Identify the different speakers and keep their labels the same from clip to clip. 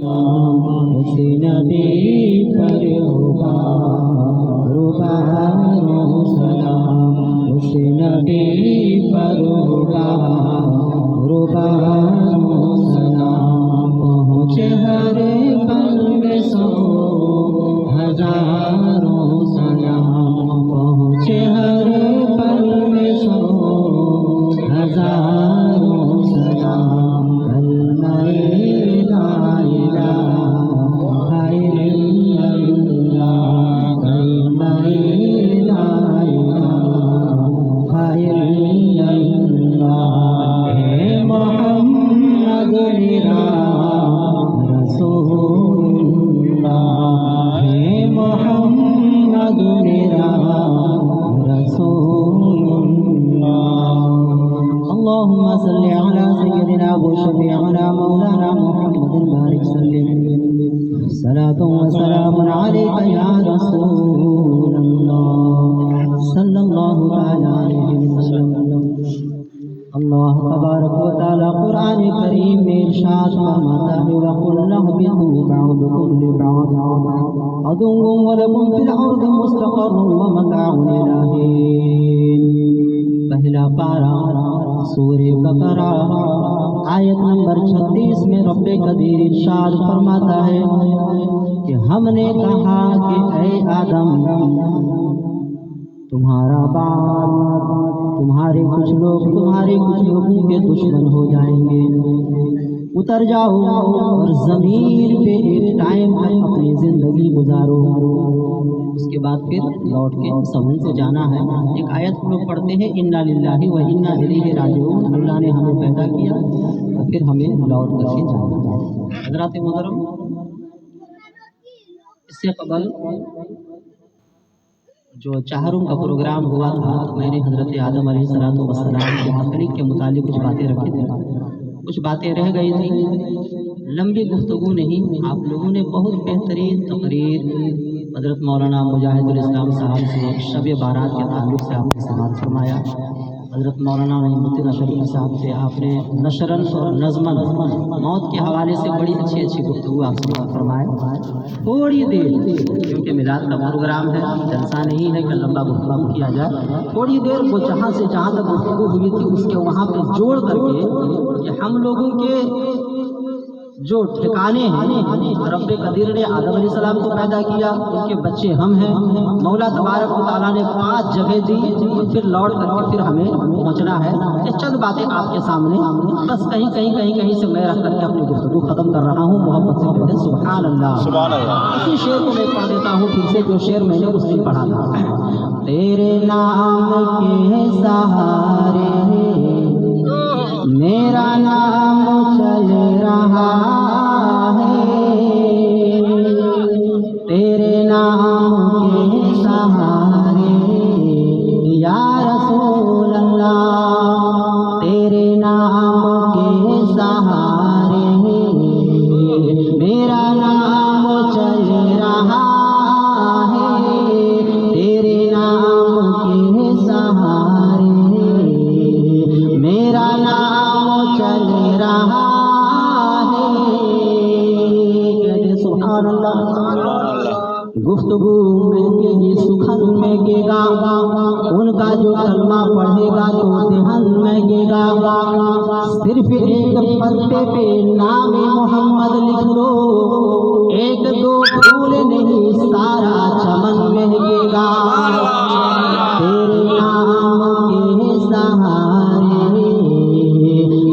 Speaker 1: उस नबी पर रुबारों सलाम, उस नबी पर रुबारों सलाम। पहुँचे हर पल में 100,000 सलाम, पहुँचे हर पल में 100,000 सलाम। कलमा ला इलाहा इल्लल्लाह, कलमा ला इलाहा इल्लल्लाह। हे मोहम्मद मेरा रसूलुल्लाह, हे मोहम्मद मेरा रसूलुल्लाह। اللهم صل على سيدنا وشفيعنا مولانا محمد بارك سلم صلاة وسلام عليك يا رسول الله صلى الله تعالى عليه وسلم۔ اللہ تبارک و تعالی قرآن کریم میں ارشاد فرماتا ہے وَقُلْ اهْبِطُوا بَعْضُكُمْ لِبَعْضٍ عَدُوٌّ وَلَكُمْ فِي الْأَرْضِ مُسْتَقَرٌّ وَمَتَاعٌ إِلَىٰ حِینٍ۔ پہلا پارہ سورہ بقرہ آیت نمبر 36 میں رب قدیر ارشاد فرماتا ہے کہ ہم نے کہا کہ اے آدم تمہارا باپ تمہارے کچھ لوگوں کے دشمن ہو جائیں گے، اتر جاؤ اور زمین پہ ایک ٹائم تک اپنی زندگی گزارو، اس کے بعد پھر لوٹ کے سبوں کو جانا ہے۔ ایک آیت ہم لوگ پڑھتے ہیں انا للہ و انا الیہ راجعون، اللہ نے ہمیں پیدا کیا اور پھر ہمیں لوٹ کر کے جانا ہے۔ حضرات محترم، اس سے قبل جو چہاروں کا پروگرام ہوا تھا تو میں نے حضرت آدم علیہ السلام کی تخلیق کے متعلق کچھ باتیں رکھی تھیں، کچھ باتیں رہ گئی تھیں، لمبی گفتگو نہیں، آپ لوگوں نے بہت بہترین تقریر حضرت مولانا مجاہد الاسلام صاحب سے شب بارات کے تعلق سے آپ نے سماعت فرمایا، حضرت مولانا نعیم الدین اشرفی صاحب سے آپ نے نشرن اور نظمن موت کے حوالے سے بڑی اچھی گفتگو آپ سے فرمائے۔ تھوڑی دیر، کیونکہ میلاد کا پروگرام ہے، جلسہ نہیں ہے کہ لمبا گفتگو کیا جائے، تھوڑی دیر وہ جہاں سے جہاں تک گفتگو ہوئی تھی اس کے وہاں پہ جوڑ کر کے کہ ہم لوگوں کے جو ٹھکانے ہیں، رب قدیر نے آدم علیہ السلام کو پیدا کیا، ان کے بچے ہم ہیں، مولا تبارک و تعالیٰ نے 5 جگہ دی، پھر لوٹ کر کے پھر ہمیں پہنچنا ہے۔ یہ چند باتیں آپ کے سامنے، بس کہیں سے میں رکھ کر کے اپنی گفتگو ختم کر رہا ہوں۔ محبت سے کہتے ہیں سبحان اللہ۔ اسی شعر کو میں پڑھ دیتا ہوں پھر سے، جو شعر میں نے اس دن پڑھا تھا۔ تیرے نام کے سہارے میرا نام چل رہا ہے، تیرے نام کے سہارے یا رسول اللہ، تیرے نام کے سہارے میرا نام چل رہا ہے، تیرے نام کے سہارے میرا نام چل رہا ہے۔ کہتے سبحان اللہ۔ گفتگو میں گی سخن میں گے گا، ان کا جو کلمہ پڑھے گا تو دہن میں گے گا، صرف ایک پتے پہ نام محمد لکھ لو، 1-2 پھول نہیں سارا چمن مہکے گا، تیرے نام کے سہارے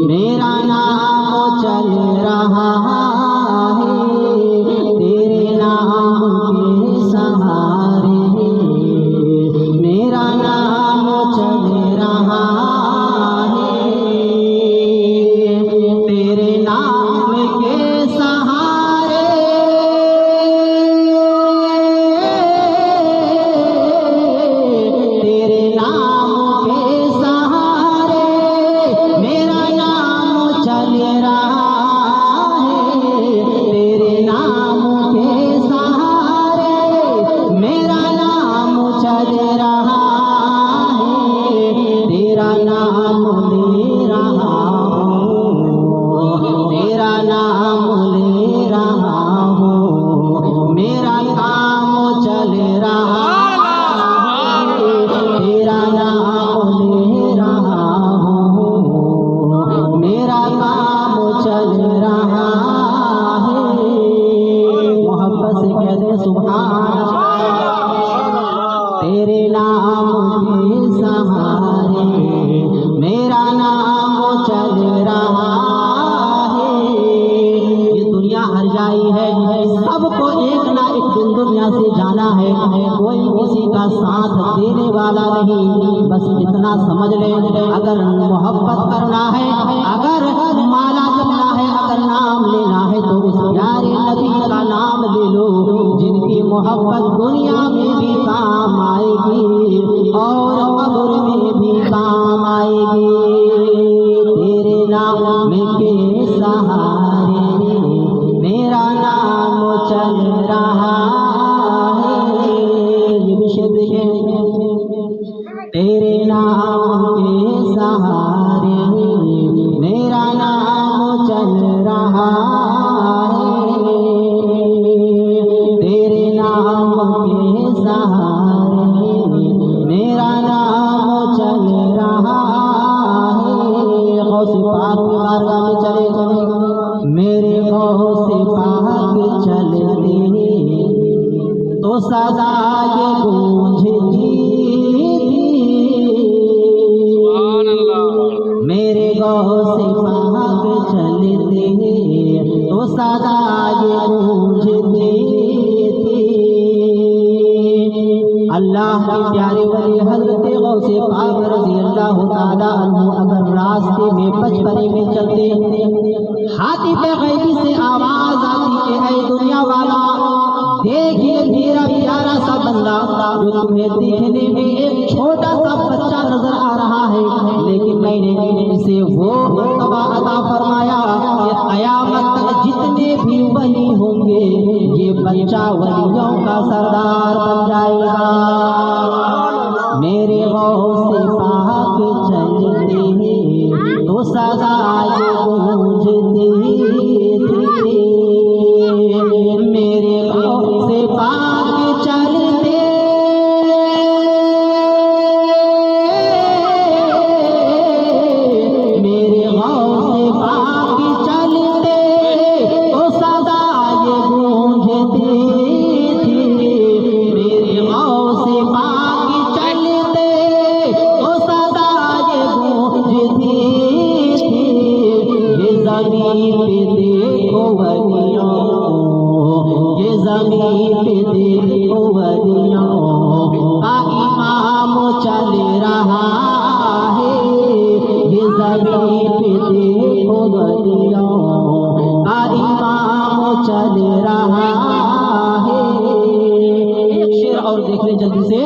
Speaker 1: میرا نام چل رہا ہے، تیرے نام کے سہارے میرا نام چل رہا ہے، تیرے نام کے سہارے हर जाई है, सबको एक ना एक दिन दुनिया से जाना है, कोई किसी का साथ देने वाला नहीं। बस इतना समझ ले, अगर मोहब्बत करना है, अगर माला जपना है, अगर नाम लेना है तो इस प्यारे नबी का नाम ले लो, जिनकी मोहब्बत दुनिया में भी काम आएगी और कब्र में भी काम आएगी। तेरे नाम के सहारे मेरा नाम चल रहा है, ये भी शेर देखें। तेरे नाम के सहारे मेरा नाम चल रहा है, तेरे नाम के सहारे मेरा नाम चल रहा है। गौसे पाक की बारगाह में चले, मेरे गौसे पाक चलते तो सदा ये गूंजती थी, मेरे गौसे पाक चलते तो सदा ये गूंजती थी। अल्लाह के प्यारे वली हजरत गौसे पाक रज़ी अल्लाह ताला अन्हु अगर रास्ते में बचपने में चलते, हाथी पे गैबी से आवाज आती कि ऐ दुनिया वाला, देखिए मेरा प्यारा सा बंदा जो तुम्हें देखने में एक छोटा सा बच्चा नजर आ रहा है, लेकिन मैंने इसे वो मर्तबा अता फरमाया कि क़यामत तक जितने भी वली होंगे ये बच्चा वलियों का सरदार बन जाएगा। मेरे गौसे पाक चलते तो सदा ये गूंजती थी, मेरे गौसे पाक चलते मेरे गौसे पाक चलते तो सदा ये गूंजती थी, मेरे गौसे पाक चलते तो सदा ये गूंजती थी। ये ज़मीन पे देखो वलियों, ये ज़मीन पे देखो वलियों का इमाम चल रहा है, ये ज़मीन पे देखो वलियों का इमाम चल रहा है। एक शेर और देख ले जल्दी से,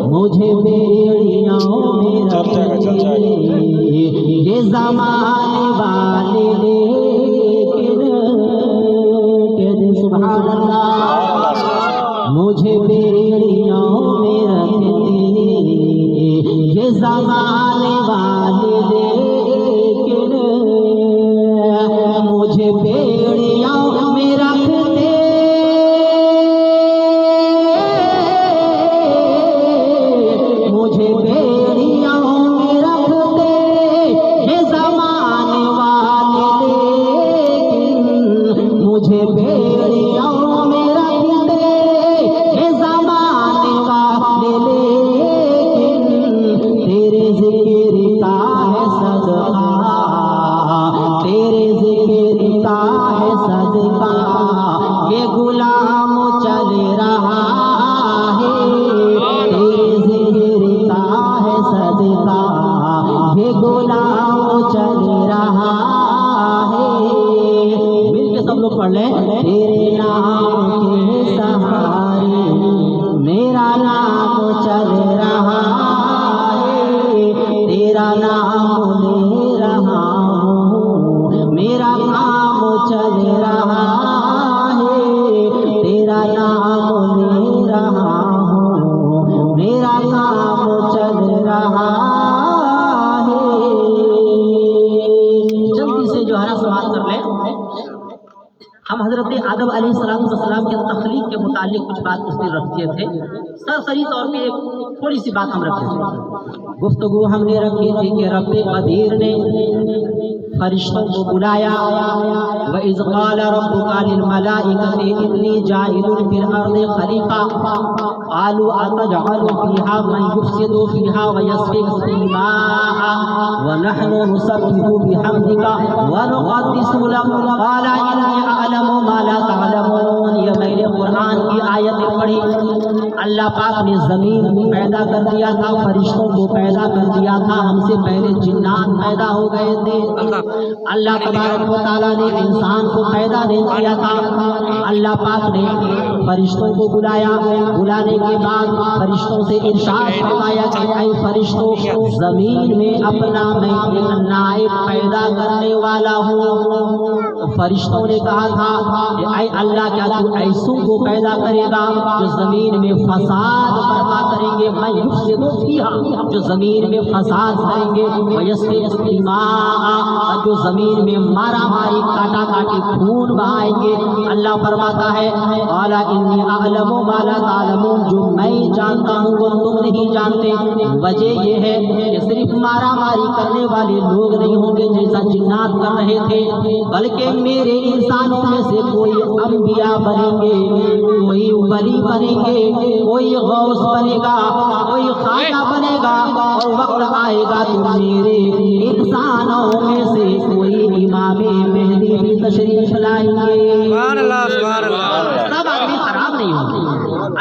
Speaker 1: मुझे बेड़ियों में रखे ये ज़माने वाले, लेकिन कहते सुभान अल्लाह, मुझे बेड़ियों में रखते ये ज़माने वाले, लेकिन मुझे बेड़ियों में रखते, मुझे बेड़ियों में रखते ये ज़माने वाले, लेकिन मुझे बेड़ियों में रखते ये ज़माने वाले, लेकिन तेरे ज़िक्र का है सदका, तेरे ज़िक्र का है सदका, ये गुलाम चल रहा है, तेरे ज़िक्र का है सदका, ये गुलाम चल रहा है। मिलके सब लोग पढ़ लें, तेरे नाम के सहारे मेरा नाम चल रहा है, तेरा नाम ले रहा हूँ, मेरा नाम चल रहा है, तेरा नाम ले रहा हूँ, मेरा नाम चल रहा है। जल्दी से जो है ना समाप्त कर ले। हम हजरत आदम अलैहिस्सलाम के तख्लीक के मुतालिक कुछ बात उसने रखी थे। सरसरी तौर पे एक थोड़ी सी बात हम रखे थे। गुफ्तगू हमने रखी थी कि रब्बे कदीर ने फरिश्तों को बुलाया, व इज़ क़ाला रब्बुका लिल मलाइकति इन्नी जाइलुन फिल अर्दि खलीफा क़ालू अतजअलु फ़ीहा मन युफ़्सिदु फ़ीहा व यस्फ़िकु दिमाअ व नहनु नुसब्बिहु बिहम्दिका व नुक़द्दिसु लक क़ाला इन्नी अअलमु मा ला तअलमून। ये मैंने कुरान की आयतें पढ़ी। अल्लाह पाक ने ज़मीन को पैदा कर दिया था, फरिश्तों को पैदा कर दिया था, हमसे पहले जिन्नात पैदा हो गए थे। अल्लाह तबारक व तआला ने इंसान को पैदा नहीं किया था। अल्लाह पाक ने फरिश्तों को बुलाया, बुलाने के बाद फरिश्तों से इरशाद फरमाया कि ऐ फरिश्तों, जमीन में अपना मैं एक नाइब पैदा करने वाला हूँ। फरिश्तों ने कहा था कि ऐ अल्लाह, क्या तू ऐसों को पैदा करेगा जो जमीन में फसाद बर्पा करेंगे, मैं युफ़्सिदु फ़ीहा, जो जमीन में फसाद करेंगे, व यस्फ़िकु दिमाअ, जो जमीन में मारा मारी काटा काटी खून बहाएंगे। अल्लाह फरमाता है क़ाला इन्नी अअलमु मा ला तअलमून, जो मैं जानता हूँ वो तुम नहीं जानते। वजह ये है कि सिर्फ मारा मारी करने वाले लोग नहीं होंगे जैसा जिन्नात कर रहे थे, बल्कि मेरे इंसानों में से कोई अंबिया बनेंगे, कोई वली बनेंगे, कोई गौस बनेगा, कोई खाजा बनेगा, और वक्त आएगा तो मेरे इंसानों में से कोई इमामे मेहदी भी तशरीफ लाएंगे। सब आदमी खराब नहीं होंगे।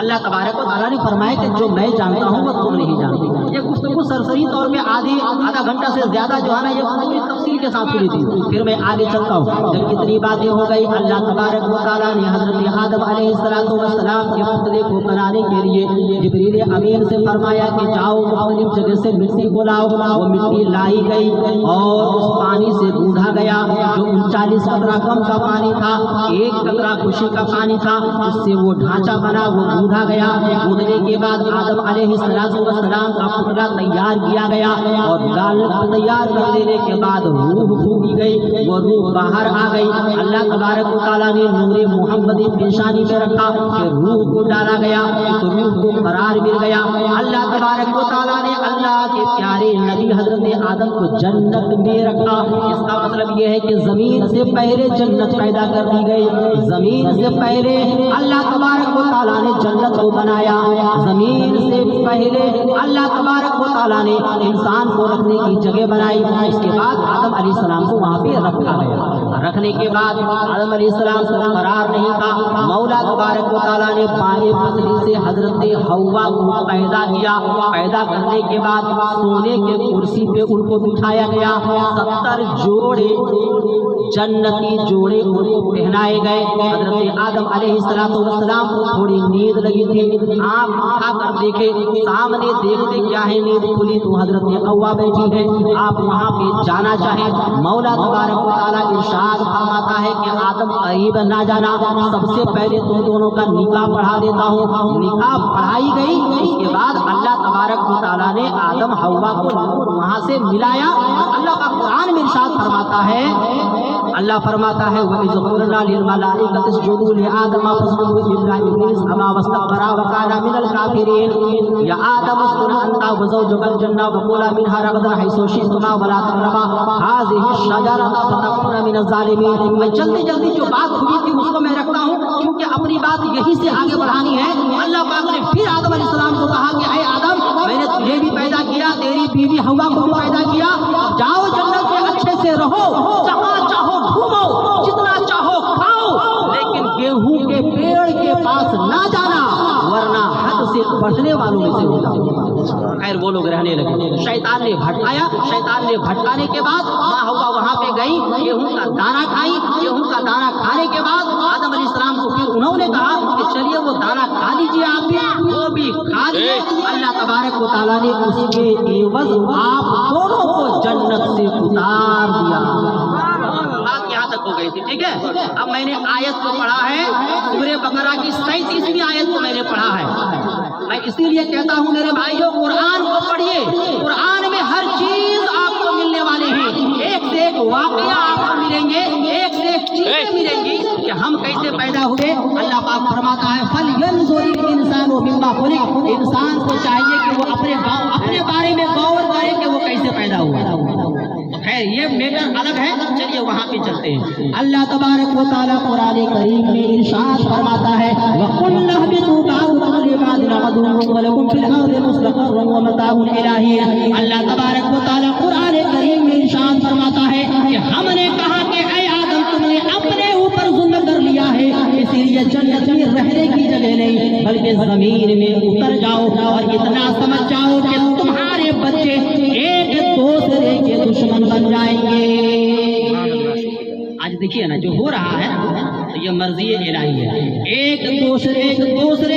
Speaker 1: अल्लाह तबारक व तआला ने फरमाया कि जो मैं जानता हूँ वो तुम नहीं जानते। ये गुफ्तगू सरसरी तौर पे आधा घंटा से ज्यादा जो है ना, ये पूरी तफसील के साथ हुई थी। फिर मैं आगे चलता हूँ। जब कितनी बातें हो गई, अल्लाह तबारक व तआला ने हजरत आदम अलैहिस्सलाम के पुतले को बनाने के लिए जिब्रील अमीन से फरमाया कि जाओ मुख्तलिफ जगह से मिट्टी को लाओ। वो मिट्टी लाई गई और उस पानी से गूंधा गया, जो 39 कतरा कम का पानी था, 1 कतरा खुशी का पानी था, उससे वो ढांचा बना, वो गूंधा गया। गूंधने के बाद आदम अलैहिस्सलाम का पुतला तैयार किया गया और गाल तैयार कर देने के बाद रूह फूकी गई, वो रूह बाहर आ गई। अल्लाह तबारक व तआला ने नूरे मुहम्मदी पेशानी में रखा कि रूह को डाला गया, तो रूह को करार मिल गया। अल्लाह तबारक व तआला ने अल्लाह के प्यारे नबी हजरत आदम को जन्नत में रखा। इसका मतलब ये है कि जमीन से पहले जन्नत पैदा कर दी गई। जमीन से पहले अल्लाह तबारक व तआला ने जन्नत को बनाया। जमीन से पहले अल्लाह तबारक व तआला ने इंसान को रखने की जगह बनाई। इसके बाद आदम अलैहिस्सलाम को वहाँ पे रखा गया। रखने के बाद आदम अलैहिस्सलाम को करार नहीं था। मौला तबारक व तआला ने पानी पसली से हजरत हव्वा को पैदा किया। पैदा करने के बाद सोने के कुर्सी पे उनको बिठाया गया। 70 जोड़े जन्नती जोड़े उनको पहनाए गए। हजरत आदम अलैहिस्सलाम को थोड़ी नींद लगी थी, आँख उठा कर देखे, सामने देखते क्या है, नींद खुली तो हजरत हव्वा बैठी है। आप वहाँ पे जाना चाहें, मौला तबारक व तआला इरशाद फरमाता है कि आदम करीब ना जाना, सबसे पहले तुम दोनों का निकाह पढ़ा देता हूँ। निकाह पढ़ाई गई। इसके बाद अल्लाह तबारक व तआला ने आदम हव्वा को वहाँ से मिलाया। अल्लाह का कुरान में इरशाद फरमाता है, अल्लाह फरमाता है व इज़ क़ुलना लिल मलाइकति इसजुदू लि आदम फसजुदू इल्ला इब्लीस अबा वस्तकबरा व काना मिनल काफिरीन। या आदम उस्कुन अंता व ज़ौजुकल जन्नह व कुला मिनहा रगदन हैसु शि'तुमा व ला तक़रबा हाज़िहि शजरता फतकुना मिनज़ ज़ालिमीन। मैं जल्दी जल्दी जो बात हुई थी उसको मैं रखता हूँ, क्योंकि अपनी बात यहीं से आगे बढ़ानी है। अल्लाह पाक ने फिर आदम अलैहिस्सलाम को कहा कि ऐ आदम, मैंने तुझे भी पैदा किया, तेरी बीवी हव्वा को भी पैदा किया, जाओ जन्नत में अच्छे से रहो, जहाँ चाहो घूमो, जितना चाहो खाओ, लेकिन गेहूं के पेड़ के पास ना जाना, वरना हद से बढ़ने वालों में से हो जाओ। खैर वो लोग रहने लगे। शैतान ने भटकाया। शैतान ने भटकाने के बाद माँ हव्वा वहाँ पे गई, गेहूं का दाना खाई। गेहूं का दाना खाने के बाद आदम अलैहिस्सलाम को फिर उन्होंने कहा कि चलिए वो दाना खा लीजिए, आप भी वो भी खा लिए। अल्लाह तबारक व तआला ने उसके एवज आप दोनों को जन्नत से उतार दिया। बात यहाँ तक हो गई थी, ठीक है। अब मैंने आयत को पढ़ा है, सूरह बकरा की 37वीं आयत को मैंने पढ़ा है। मैं इसीलिए कहता हूँ मेरे भाइयों, कुरान को पढ़िए। कुरान में हर चीज आपको मिलने वाले हैं। एक से एक वाकया आपको मिलेंगे, एक से एक चीजें मिलेंगी कि हम कैसे पैदा हुए। अल्लाह पाक फरमाता है फलयंजुरिल इंसानु मिम्मा खुलिक, इंसान को चाहिए कि वो अपने बारे में गौर करे कि वो कैसे पैदा हुआ। खैर ये मैटर अलग है, चलिए वहाँ पे चलते हैं। अल्लाह तबारक व तआला कुरान करीम में इरशाद फरमाता है वकुल्ना बितु बाउन लिबादिन अदुन वलकुम फिल अर्दि मुस्तक़र्रुन व मताउन इलाही। अल्लाह तबारक व तआला कुरान करीम में इरशाद फरमाता है कि हमने कहा कि ऐ आदम तुमने अपने ऊपर जुल्म कर लिया है, इसीलिए जन्नत में रहने की जगह नहीं बल्कि जमीन में उतर जाओ और इतना समझ जाओ कि तुम्हारे बच्चे एक दूसरे के दुश्मन बन जाएंगे। आज देखिए ना जो हो रहा है तो ये मर्जी इलाही है, एक दूसरे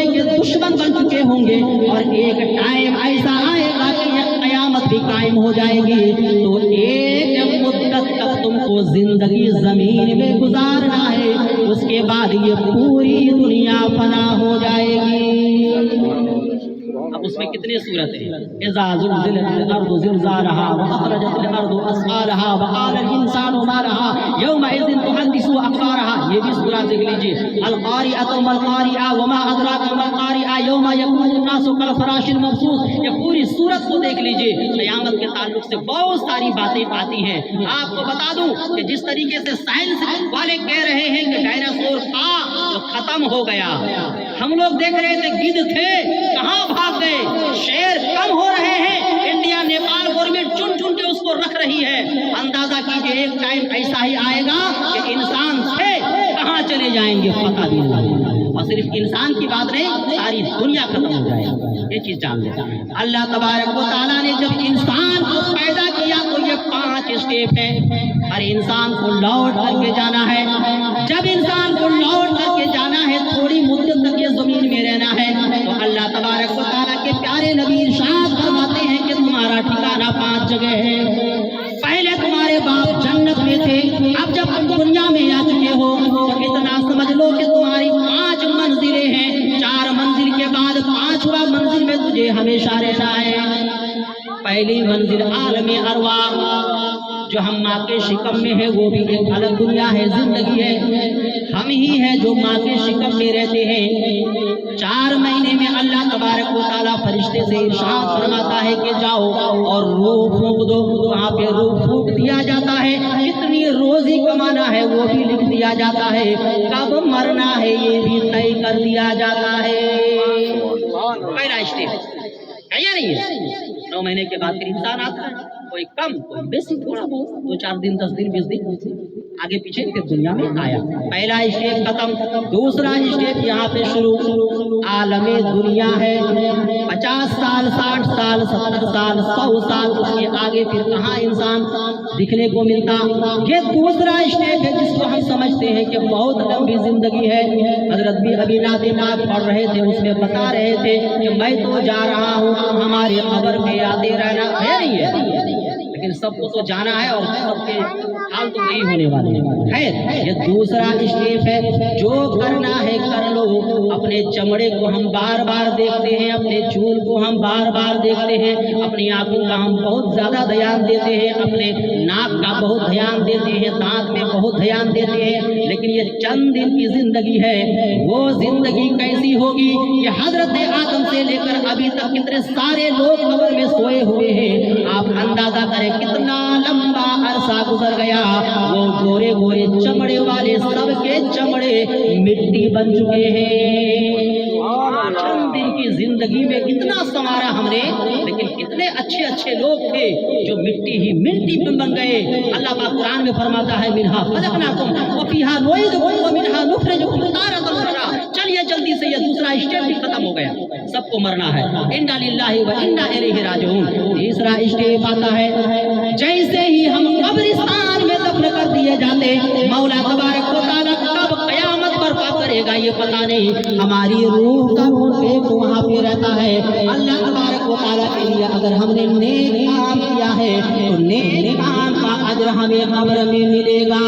Speaker 1: के दुश्मन बन चुके होंगे और एक टाइम ऐसा आएगा कि ये कयामत भी कायम हो जाएगी। तो एक मुद्दत तक तुमको जिंदगी जमीन में गुजारना है, उसके बाद ये पूरी दुनिया फना हो जाएगी। अब उसमें कितने सूरत है, इज़ा ज़ुलज़िलतिल अर्दु ज़िलज़ालहा व अख़रजतिल अर्दु अस्क़ालहा व क़ालल इंसानु मा लहा यौमइज़िन तुहद्दिसु अख़बारहा, ये भी सूरा देख लीजिए। अल क़ारिअतु मल क़ारिआ व मा अदराका मल क़ारिआ यौम यकूनु अन्नासु कल फ़राशिल मबसूस, ये पूरी सूरत को देख लीजिए। क़यामत के ताल्लुक से बहुत सारी बातें आती हैं। आपको बता दूं कि जिस तरीके से साइंस वाले कह रहे हैं कि डायनासोर था तो खत्म हो गया, हम लोग देख रहे थे गिद्ध थे कहाँ भाग गए, शेर कम हो रहे हैं, इंडिया नेपाल गवर्नमेंट चुन चुन के उसको रख रही है। अंदाजा कीजिए एक टाइम ऐसा ही आएगा कि इंसान थे कहाँ चले जाएंगे पता भी नहीं, और सिर्फ इंसान की बात नहीं सारी दुनिया खत्म हो जाएगी, ये चीज जान लेता। अल्लाह तबारक व तआला ने जब इंसान को पैदा किया तो ये 5 स्टेप है, हर इंसान को लौट करके जाना है। जब इंसान को लौट करके जाना है, थोड़ी मुद्दत तक ये जमीन में रहना है, तो अल्लाह तबारक व तआला के प्यारे नबी इरशाद फरमाते हैं कि तुम्हारा ठिकाना 5 जगह है। पहले तुम्हारे बाप जन्नत में थे, अब जब तुम दुनिया में आ चुके हो तो इतना समझ लो कि तुम्हारी 5 मंजिलें हैं। 4 मंजिल के बाद 5वां मंजिल में तुझे हमेशा रहना है। पहली मंजिल आलमे अरवाह, जो हम माँ के शिकम में है वो भी एक अलग दुनिया है, जिंदगी है। हम ही हैं जो माँ के शिकम में रहते हैं। 4 महीने में अल्लाह तबारक व तआला फरिश्ते से इरशाद फरमाता है कि जाओ और रूह फूंक दो, वहाँ पे रूह फूंक दिया जाता है। कितनी रोजी कमाना है वो भी लिख दिया जाता है, कब मरना है ये भी तय कर दिया जाता है। पहला स्टेप है या नहीं है? 9 महीने के बाद फिर इंसान आता है, कोई कम कोई बेसी, थोड़ा बहुत 2-4 दिन 10 दिन 20 दिन आगे पीछे फिर दुनिया में आया। पहला स्टेप खत्म, दूसरा स्टेप यहाँ पे शुरू। आलमे दुनिया है, 50 साल 60 साल 70 साल 100 साल, उसके आगे फिर कहाँ इंसान दिखने को मिलता। ये दूसरा स्टेप है जिसको हम समझते हैं कि बहुत लंबी जिंदगी है। हजरत भी अभी नाते पाक पढ़ रहे थे, उसमें बता रहे थे कि मैं तो जा रहा हूँ, हमारे कब्र में आते रहना है नहीं है, लेकिन सबको तो जाना है और सबके हाल तो नहीं होने वाले हैं। ये दूसरा स्टेप है, जो करना है कर लो। अपने चमड़े को हम बार बार देखते हैं, अपने चूल को हम बार बार देखते हैं, अपनी आंखों का हम बहुत ज्यादा ध्यान देते हैं, अपने नाक का बहुत ध्यान देते हैं, दांत में बहुत ध्यान देते हैं, लेकिन ये चंद दिन की जिंदगी है। वो जिंदगी कैसी होगी कि हजरत आदम से लेकर अभी तक कितने सारे लोग कब्र में सोए हुए हैं। आप अंदाजा करें कितना लंबा अरसा गुजर गया। वो गोरे गोरे चमड़े वाले सबके चमड़े मिट्टी बन चुके हैं। चंद दिन की जिंदगी में इतना संवारा हमने, लेकिन कितने अच्छे अच्छे लोग थे जो मिट्टी ही मिट्टी में बन गए। अल्लाह पाक कुरान में फरमाता है मिनहा खलकनाकुम व फीहा नुईदुकुम व मिनहा नुखरिजुकुम तारतन उखरा। चलिए जल्दी से ये दूसरा स्टेप भी खत्म हो गया, सबको मरना है। इन्ना लिल्लाहि व इन्ना इलैहि राजिऊन। तीसरा स्टेप आता है, जैसे ही हम कब्रिस्तान में दफन कर दिए जाते, मौला तबारक व तआला कब कयामत बर्पा करेगा ये पता नहीं। हमारी रूह का एक वहाँ पे रहता है। अल्लाह तबारक व तआला के लिए अगर हमने नेक काम किया है तो नेक काम का अजर हमें कब्र में मिलेगा,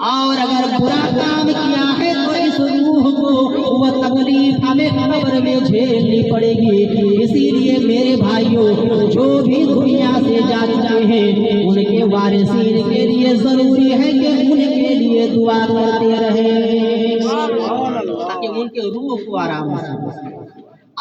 Speaker 1: और अगर बुरा काम किया है तो इस रूह को वह तकलीफ हमें कब्र में झेलनी पड़ेगी। इसीलिए मेरे भाइयों, जो भी दुनिया से जा चुके हैं उनके وارثین کے لیے ضروری ہے کہ ان کے لیے دعا کرتے رہیں تاکہ ان کے روح کو آرام ملے۔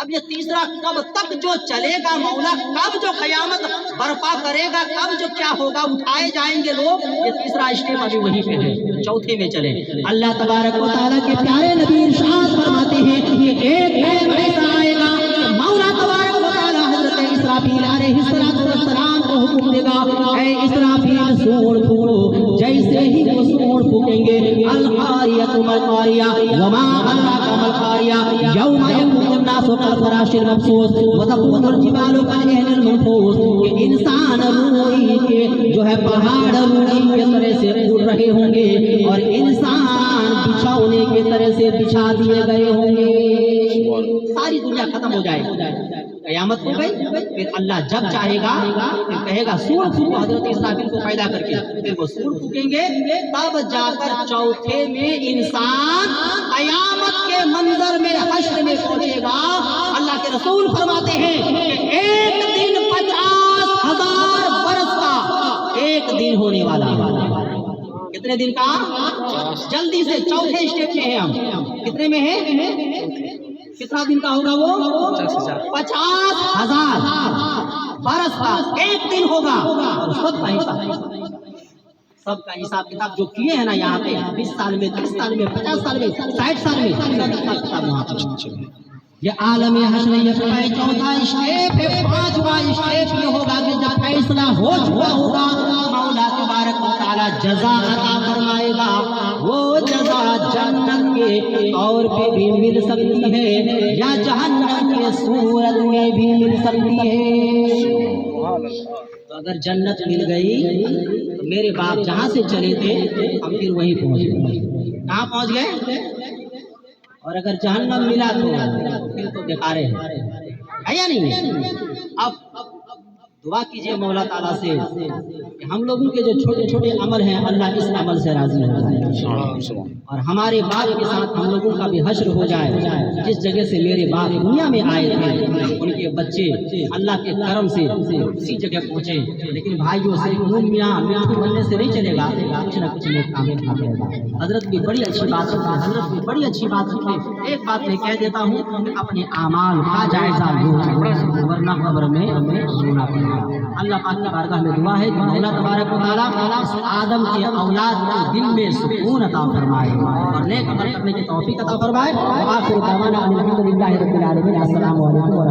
Speaker 1: اب یہ تیسرا کب تک جو چلے گا مولا، کب جو قیامت برپا کرے گا، کب جو کیا ہوگا، اٹھائے جائیں گے لوگ، یہ تیسرا اسٹیپ ابھی وہیں پہ ہے، چوتھے میں چلے۔ اللہ تبارک و تعالیٰ کے پیارے نبی ارشاد فرماتے ہیں کہ ایک ٹائم ایسا آئے گا کہ مولا تبارک و تعالیٰ حضرت اسرافیل علیہ السلام کو حکم دے گا، اے اسرافیل سوڑ پھونکو۔ جیسے ہی وہ سوڑ پھونکیں گے، القاریۃ مالقاریہ وما ادراک مالقاریہ یوم یکون الناس کالفراش المبثوث وتكون الجبال كالعهن المنفوش، کہ انسان روئی کے جو ہے پہاڑ روئی کے طرح سے اڑ رہے ہوں گے اور انسان بچھونے کے طرح سے بچھا دیے گئے ہوں گے، ساری دنیا ختم ہو جائے گی، قیامت ہو گئی۔ پھر اللہ جب چاہے گا پھر کہے گا سور پھونکو، حضرت اسرافیل کو پیدا کر کے پھر وہ سور پھونکیں گے، تب جا کر چوتھے میں انسان قیامت کے منظر میں حشر میں پہنچے گا۔ اللہ کے رسول فرماتے ہیں کہ ایک دن 50,000 برس کا ایک دن ہونے والا ہے۔ کتنے دن کا؟ جلدی سے چوتھے اسٹیپ میں ہیں ہم، کتنے میں ہیں؟ کتنا دن کا ہوگا وہ؟ 50,000 برس کا ایک دن ہوگا، اور سب کا حساب کتاب جو کیے ہیں نا یہاں پہ 20 سال میں، 30 سال میں، 50 سال میں، 60 سال میں، سب کتاب وہاں پہ۔ یہ عالم حشر یہ چوتھا اسٹیپ ہے۔ پانچواں اسٹیپ یہ ہوگا کہ جب فیصلہ ہو چکا ہوگا، مولا تبارک و تعالیٰ جزا عطا فرمائے گا۔ وہ جزا جنت کے طور پہ بھی مل سکتی ہے یا جہنم کے صورت میں بھی مل سکتی ہے۔ تو اگر جنت مل گئی تو میرے باپ جہاں سے چلے تھے ہم پھر وہیں پہنچ گئے۔ کہاں پہنچ گئے؟ اور اگر جہنم ملا تو پھر تو بیکارے ہے یا نہیں؟ اب دعا کیجئے مولا تعالیٰ سے کہ ہم لوگوں کے جو چھوٹے چھوٹے عمل ہیں اللہ اس عمل سے راضی ہو جائے، اور ہمارے باپ کے ساتھ ہم لوگوں کا بھی حشر ہو جائے۔ جس جگہ سے میرے باپ دنیا میں آئے تھے ان کے بچے اللہ کے کرم سے اسی جگہ پہنچے، لیکن بھائیوں سے میاں بننے سے نہیں چلے گا، کچھ نہ کچھ نیک کام کرنا پڑے گا۔ حضرت بھی بڑی اچھی بات ہے، حضرت بھی بڑی اچھی بات ہے۔ ایک بات میں کہہ دیتا ہوں، اپنے اعمال کا جائزہ لو ورنہ قبر میں رونا پڑے گا۔ اللہ پاک کی بارگاہ میں دعا ہے کہ مولا تبارک و تعالیٰ آدم کے اولاد کے دل میں سکون عطا فرمائے اور نیک عمل کرنے کی توفیق عطا فرمائے۔ وآخر دعوانا ان الحمد للہ رب العالمین۔ السلام علیکم۔